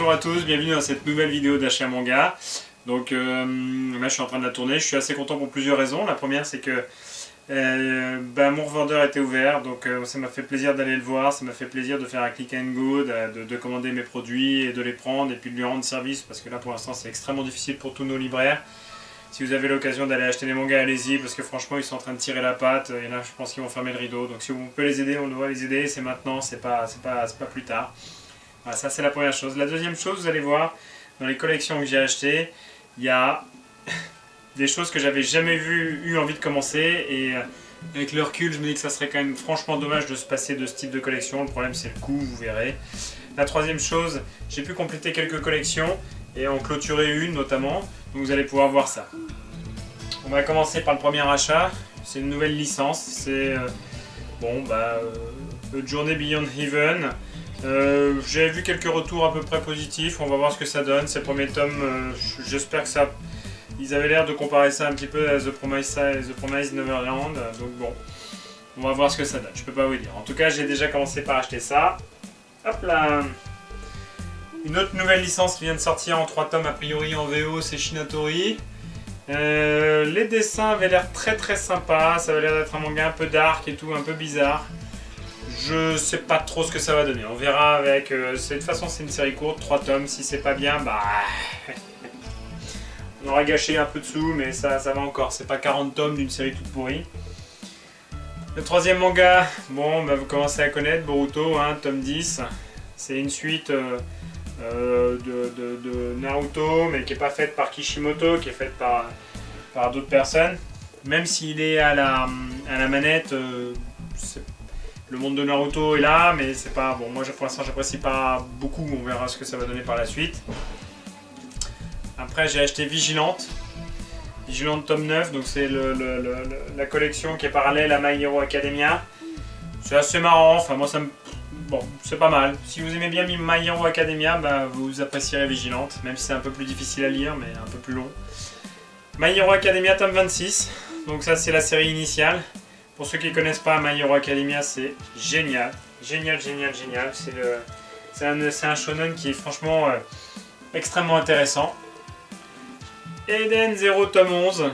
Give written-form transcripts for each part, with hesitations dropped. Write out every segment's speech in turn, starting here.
bonjour à tous, bienvenue dans cette nouvelle vidéo d'achat manga. Donc là je suis en train de la tourner, je suis assez content pour plusieurs raisons. La première c'est que mon revendeur était ouvert, donc ça m'a fait plaisir d'aller le voir, ça m'a fait plaisir de faire un click and go, de commander mes produits et de les prendre et puis de lui rendre service parce que là pour l'instant c'est extrêmement difficile pour tous nos libraires. Si vous avez l'occasion d'aller acheter des mangas, allez-y parce que franchement ils sont en train de tirer la patte et là je pense qu'ils vont fermer le rideau. Donc si on peut les aider, on doit les aider, c'est maintenant, c'est pas plus tard. Voilà, ça c'est la première chose. La deuxième chose, vous allez voir, dans les collections que j'ai achetées, il y a des choses que j'avais jamais eu envie de commencer et avec le recul je me dis que ça serait quand même franchement dommage de se passer de ce type de collection. Le problème c'est le coût, vous verrez. La troisième chose, j'ai pu compléter quelques collections et en clôturer une notamment, donc vous allez pouvoir voir ça. On va commencer par le premier achat, c'est une nouvelle licence, c'est Journey Beyond Heaven. J'ai vu quelques retours à peu près positifs, on va voir ce que ça donne. C'est le premier tome, j'espère que ça... Ils avaient l'air de comparer ça un petit peu à The Promised Neverland, donc bon, on va voir ce que ça donne, je peux pas vous dire. En tout cas, j'ai déjà commencé par acheter ça. Hop là. Une autre nouvelle licence qui vient de sortir en 3 tomes, a priori en VO, c'est Shinatori. Les dessins avaient l'air très très sympas, ça avait l'air d'être un manga un peu dark et tout, un peu bizarre. Je sais pas trop ce que ça va donner, on verra avec... de toute façon c'est une série courte, 3 tomes, si c'est pas bien, bah... on aura gâché un peu de sous, mais ça va encore, c'est pas 40 tomes d'une série toute pourrie. Le troisième manga, bon, bah, vous commencez à connaître, Boruto, hein, tome 10. C'est une suite de Naruto, mais qui n'est pas faite par Kishimoto, qui est faite par d'autres personnes. Même s'il est à la manette, le monde de Naruto est là, mais c'est pas... Bon, moi pour l'instant j'apprécie pas beaucoup, on verra ce que ça va donner par la suite. Après j'ai acheté Vigilante tome 9, donc c'est la collection qui est parallèle à My Hero Academia. C'est assez marrant, enfin moi ça me... Bon, c'est pas mal. Si vous aimez bien My Hero Academia, bah, vous apprécierez Vigilante, même si c'est un peu plus difficile à lire, mais un peu plus long. My Hero Academia tome 26, donc ça c'est la série initiale. Pour ceux qui ne connaissent pas My Hero Academia, c'est génial. Génial. C'est un shonen qui est franchement extrêmement intéressant. Eden Zero tome 11.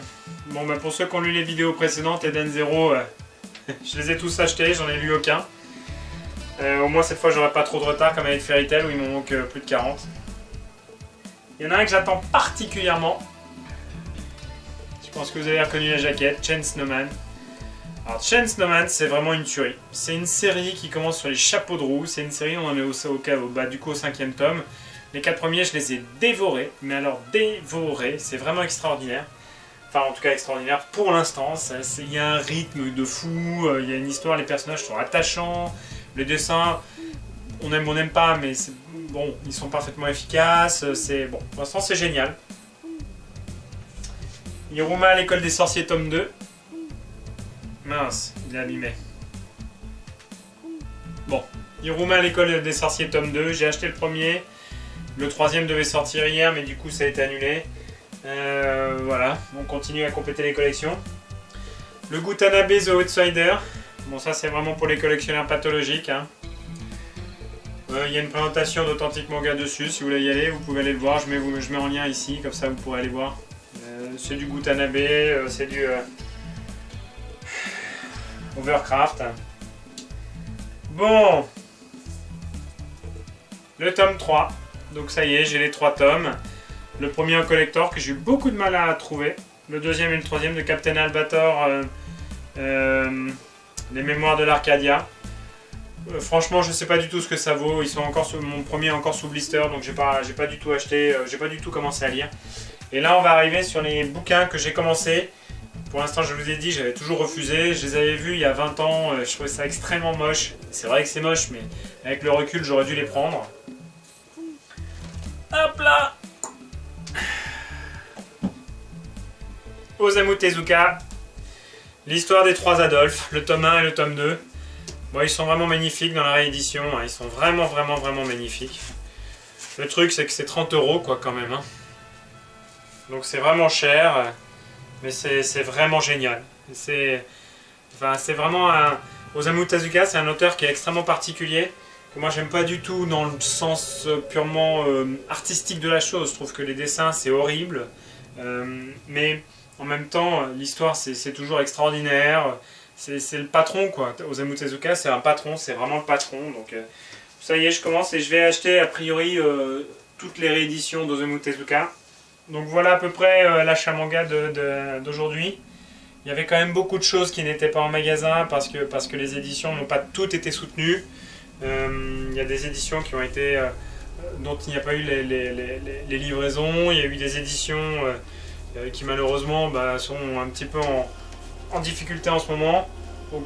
Bon, bah, pour ceux qui ont lu les vidéos précédentes, Eden Zero, je les ai tous achetés, j'en ai lu aucun. Au moins cette fois j'aurai pas trop de retard comme avec Fairy Tail où il m'en manque plus de 40. Il y en a un que j'attends particulièrement. Je pense que vous avez reconnu la jaquette, Chain Snowman. Alors Chain Snowman c'est vraiment une tuerie. C'est une série qui commence sur les chapeaux de roue. C'est une série, on en est au 5e tome. Les 4 premiers je les ai dévorés, mais alors dévorés, c'est vraiment extraordinaire. Enfin en tout cas extraordinaire pour l'instant, il y a un rythme de fou, il y a une histoire, les personnages sont attachants. Les dessins, on aime ou on n'aime pas, mais bon, ils sont parfaitement efficaces. Bon, pour l'instant, c'est génial. Hiruma à l'école des sorciers, tome 2. Mince, il est abîmé. Bon, Hiruma à l'école des sorciers, tome 2. J'ai acheté le premier. Le troisième devait sortir hier, mais du coup, ça a été annulé. Voilà, on continue à compléter les collections. Le Gutanabe The Outsider. Bon, ça c'est vraiment pour les collectionneurs pathologiques. Hein. Y a une présentation d'Authentic Manga dessus, si vous voulez y aller, vous pouvez aller le voir, je mets en lien ici, comme ça vous pourrez aller voir. C'est du Gutanabe, c'est du Overcraft. Bon, le tome 3, donc ça y est, j'ai les 3 tomes. Le premier en collector que j'ai eu beaucoup de mal à trouver. Le deuxième et le troisième de Captain Albator. Les mémoires de l'Arcadia. Franchement, je sais pas du tout ce que ça vaut. Ils sont encore mon premier est encore sous blister, donc j'ai pas du tout acheté, j'ai pas du tout commencé à lire. Et là, on va arriver sur les bouquins que j'ai commencé. Pour l'instant, je vous ai dit, j'avais toujours refusé. Je les avais vus il y a 20 ans. Je trouvais ça extrêmement moche. C'est vrai que c'est moche, mais avec le recul, j'aurais dû les prendre. Hop là. Osamu Tezuka. L'histoire des 3 Adolphes, le tome 1 et le tome 2. Bon, ils sont vraiment magnifiques dans la réédition, hein. Ils sont vraiment magnifiques. Le truc, c'est que c'est 30 € quoi quand même. Hein. Donc c'est vraiment cher, mais c'est vraiment génial. C'est vraiment un... Osamu Tezuka, c'est un auteur qui est extrêmement particulier. que moi j'aime pas du tout dans le sens purement artistique de la chose. Je trouve que les dessins c'est horrible, mais en même temps l'histoire c'est toujours extraordinaire. C'est le patron quoi. Osamu Tezuka c'est un patron, c'est vraiment le patron. Donc ça y est, je commence et je vais acheter a priori toutes les rééditions d'Osamu Tezuka. Donc voilà à peu près l'achat manga d'aujourd'hui. Il y avait quand même beaucoup de choses qui n'étaient pas en magasin parce que les éditions n'ont pas toutes été soutenues. Il y a des éditions qui ont été, dont il n'y a pas eu les livraisons. Il y a eu des éditions qui malheureusement sont un petit peu en difficulté en ce moment. Donc,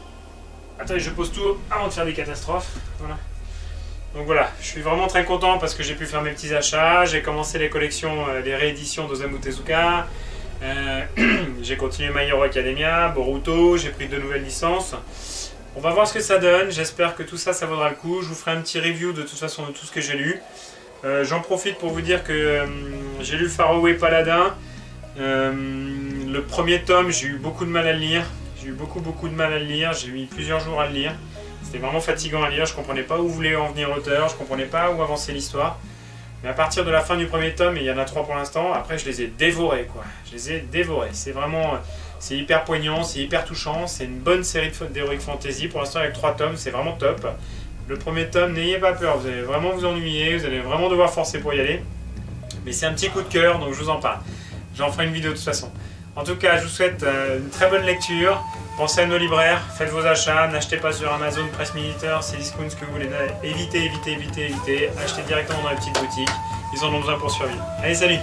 attendez, je pose tout avant de faire des catastrophes. Voilà. Donc voilà, je suis vraiment très content parce que j'ai pu faire mes petits achats. J'ai commencé les collections, les rééditions d'Osamu Tezuka. J'ai continué My Hero Academia, Boruto, j'ai pris 2 nouvelles licences. On va voir ce que ça donne, j'espère que tout ça, ça vaudra le coup. Je vous ferai un petit review de toute façon de tout ce que j'ai lu. J'en profite pour vous dire que j'ai lu Faraway Paladin. Le premier tome, j'ai eu beaucoup de mal à le lire. J'ai eu beaucoup de mal à le lire, j'ai mis plusieurs jours à le lire. C'était vraiment fatigant à lire, je comprenais pas où voulait en venir l'auteur, je comprenais pas où avancer l'histoire. Mais à partir de la fin du premier tome, et il y en a 3 pour l'instant, après je les ai dévorés quoi. Je les ai dévorés. C'est vraiment, c'est hyper poignant, c'est hyper touchant, c'est une bonne série d'Heroic Fantasy. Pour l'instant avec 3 tomes, c'est vraiment top. Le premier tome, n'ayez pas peur, vous allez vraiment vous ennuyer, vous allez vraiment devoir forcer pour y aller. Mais c'est un petit coup de cœur, donc je vous en parle. J'en ferai une vidéo de toute façon. En tout cas, je vous souhaite une très bonne lecture. Pensez à nos libraires, faites vos achats, n'achetez pas sur Amazon, Presse Militaire, Cdiscount, ce que vous voulez. Évitez. Achetez directement dans les petites boutiques. Ils en ont besoin pour survivre. Allez, salut!